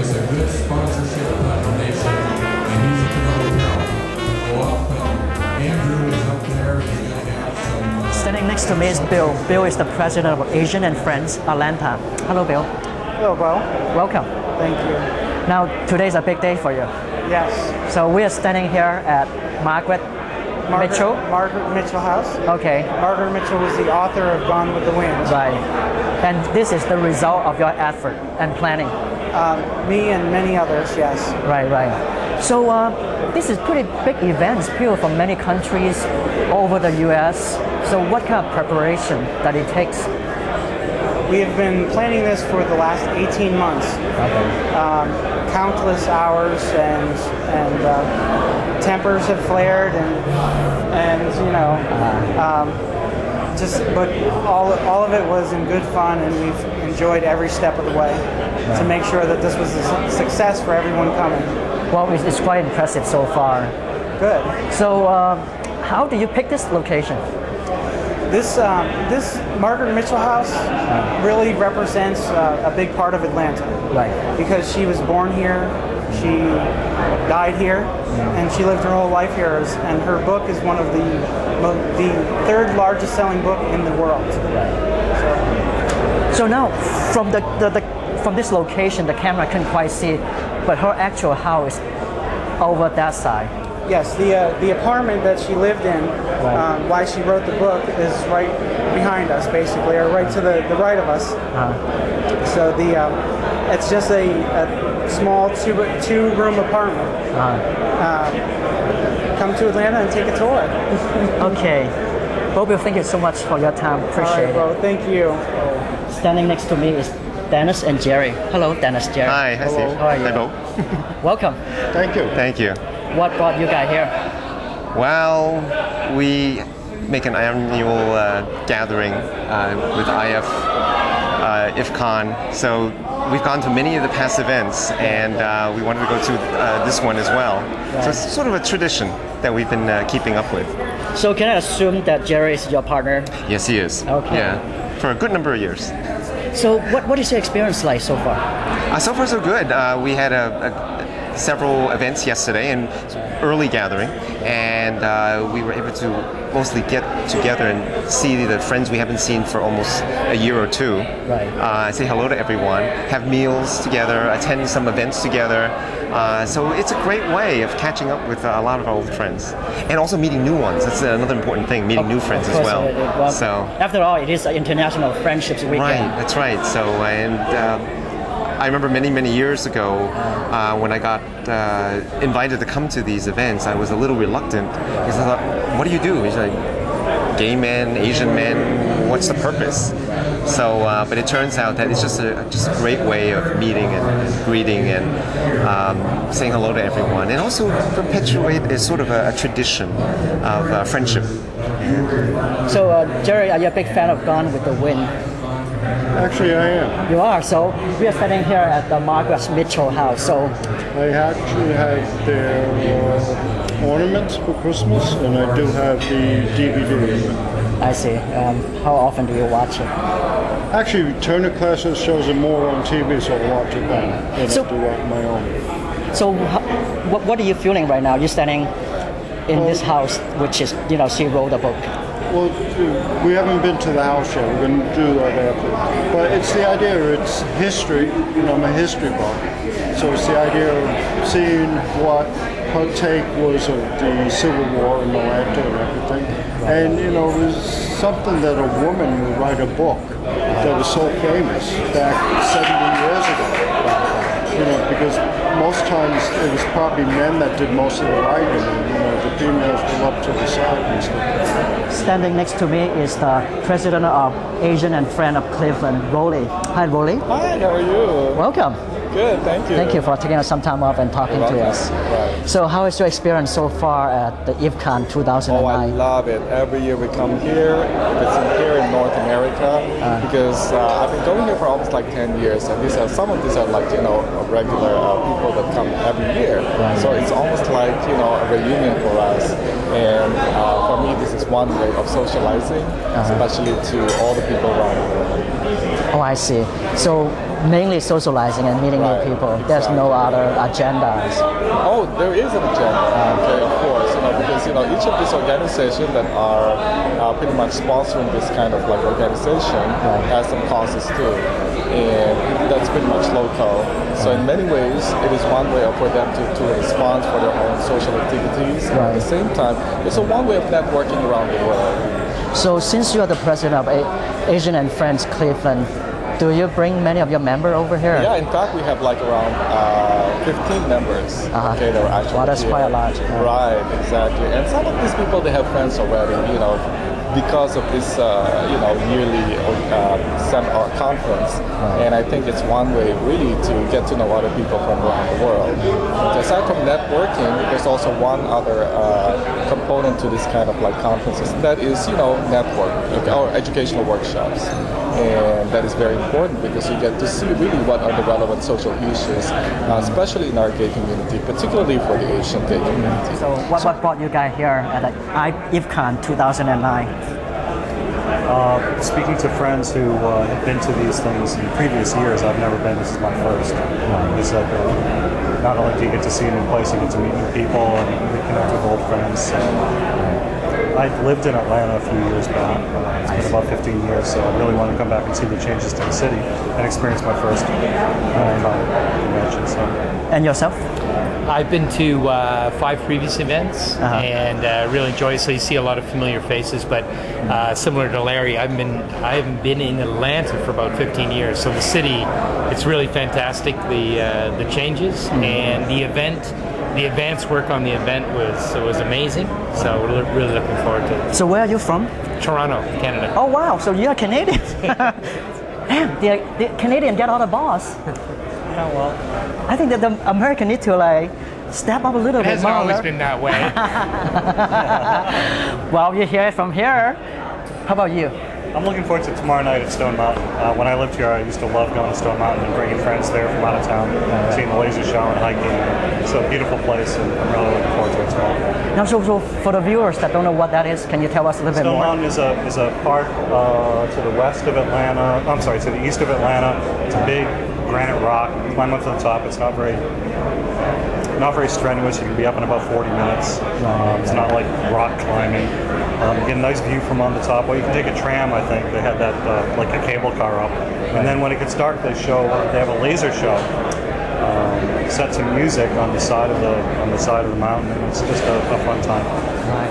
us a good sponsorship donation, and he's at the hotel. Go up, Andrew is up there. He's going to have some. Standing next to me is Bill. Bill is the president of Asian and Friends, Atlanta. Hello, Bill. Hello, Bo. Welcome. Thank you. Now, today's a big day for you. Yes. So we are standing here at Margaret Mitchell. Margaret Mitchell House. Okay. Margaret Mitchell was the author of Gone with the Wind. Right. And this is the result of your effort and planning. Me and many others, yes. Right. So this is pretty big events, people from many countries over the U.S. So what kind of preparation that it takes? We have been planning this for the last 18 months. Okay. Countless hours and tempers have flared and you know, but all of it was in good fun, and we've enjoyed every step of the way to make sure that this was a success for everyone coming. Well, it's quite impressive so far. Good. So how do you pick this location? This Margaret Mitchell House really represents a big part of Atlanta. Right. Because she was born here, she died here, and she lived her whole life here. And her book is one of the third largest selling book in the world. Right. So now, from from this location, the camera couldn't quite see, but her actual house over that side. Yes, the apartment that she lived in while she wrote the book is right behind us, basically, or right to the right of us. So it's just a small two-room apartment. Come to Atlanta and take a tour. Okay. Bobo, thank you so much for your time. Appreciate it. Well, thank you. Standing next to me is Dennis and Jerry. Hello, Dennis, Jerry. Hi, Steve. How are you? Hi, Bo. Welcome. Thank you. Thank you. What brought you guys here? Well, we make an annual gathering with ifCON. So we've gone to many of the past events, and we wanted to go to this one as well. Right. So it's sort of a tradition that we've been keeping up with. So can I assume that Jerry is your partner? Yes, he is. Okay. Yeah, for a good number of years. So what is your experience like so far? So far so good. We had several events yesterday and early gathering, and we were able to mostly get together and see the friends we haven't seen for almost a year or two. Right. Say hello to everyone, have meals together, attend some events together. So it's a great way of catching up with a lot of our old friends, and also meeting new ones. That's another important thing, meeting new friends as well. So after all, it is an International Friendships Weekend. Right, that's right. So I remember many years ago when I got invited to come to these events, I was a little reluctant because I thought, what do you do? He's like, gay men, Asian men, what's the purpose? So, but it turns out that it's just a great way of meeting and greeting and saying hello to everyone, and also perpetuate a sort of a tradition of friendship. So, Jerry, are you a big fan of Gone with the Wind? Actually, I am. You are. So we are standing here at the Margaret Mitchell house. So I actually have their ornaments for Christmas, and I do have the DVD. I see. How often do you watch it? Actually, Turner Classic shows it more on TV, so I watch it then. And I do it on my own. So what are you feeling right now? You're standing in this house, which is, she wrote a book. Well, we haven't been to the house yet. We're going to do that after. But it's the idea, it's history, my history book. So it's the idea of seeing what her take was of the Civil War in Atlanta and everything. And, it was something that a woman would write a book that was so famous back 70 years ago. Because most times it was probably men that did most of the writing, and the females were up to the side and stuff. Standing next to me is the president of Asian and Friend of Cleveland, Rolly. Hi, Rolly. Hi, how are you? Welcome. Good, thank you. Thank you for taking some time off and talking to us. Right. So how is your experience so far at the ifCON 2009? Oh, I love it. Every year we come here. It's here in North America because I've been going here for almost like 10 years, and some of these are like regular people that come every year. Right. So it's almost like a reunion for us. And for me, this is one way of socializing, especially to all the people around the world. Oh, I see. So mainly socializing and meeting Right, new people. There's no other agendas. Oh, there is an agenda. Okay, of course. Because each of these organizations that are pretty much sponsoring this kind of like organization has some causes too, and that's pretty much local. So in many ways, it is one way for them to raise funds for their own social activities. At the same time, it's a one way of networking around the world. So since you are the president of Asian and Friends Cleveland, do you bring many of your members over here? Yeah, in fact, we have like around 15 members. Okay, that are actually Well, that's here. quite a lot. Right, exactly. And some of these people, they have friends already, because of this, yearly conference. And I think it's one way really to get to know other people from around the world. Aside from networking, there's also one other component to this kind of like conferences, and that is, network or educational workshops. And that is very important because you get to see really what are the relevant social issues, especially in our gay community, particularly for the Asian gay community. So what brought you guys here at ifCON 2009? Speaking to friends who have been to these things in previous years, I've never been. This is my first. It's like not only do you get to see a new place, you get to meet new people and reconnect with old friends. I lived in Atlanta a few years back. It's been about 15 years, so I really want to come back and see the changes to the city and experience my first convention. So. And yourself? I've been to 5 previous events and really enjoy it. So you see a lot of familiar faces, but similar to Larry, I haven't been in Atlanta for about 15 years. So the city, it's really fantastic. The changes and the event. The advance work on the event was amazing, so we're really looking forward to it. So where are you from? Toronto, Canada. Oh wow, so you're Canadian. Damn, the Canadian get all the boss. Oh well. I think that the American need to like step up a little It bit hasn't more. always been that way. Well, you hear it from here. How about you? I'm looking forward to tomorrow night at Stone Mountain. When I lived here, I used to love going to Stone Mountain and bringing friends there from out of town, seeing the laser show and hiking. It's a beautiful place, and I'm really looking forward to it tomorrow. Now, so for the viewers that don't know what that is, can you tell us a little bit Stone more? Mountain is a park to the west of Atlanta. I'm sorry, to the east of Atlanta. It's a big granite rock. You climb up to the top. It's not very strenuous. You can be up in about 40 minutes. It's not like rock climbing. You get a nice view from on the top. Well, you can take a tram, I think. They had that like a cable car up. And then when it gets dark, they have a laser show. Set some music on the side of the mountain, and it's just a fun time. Right.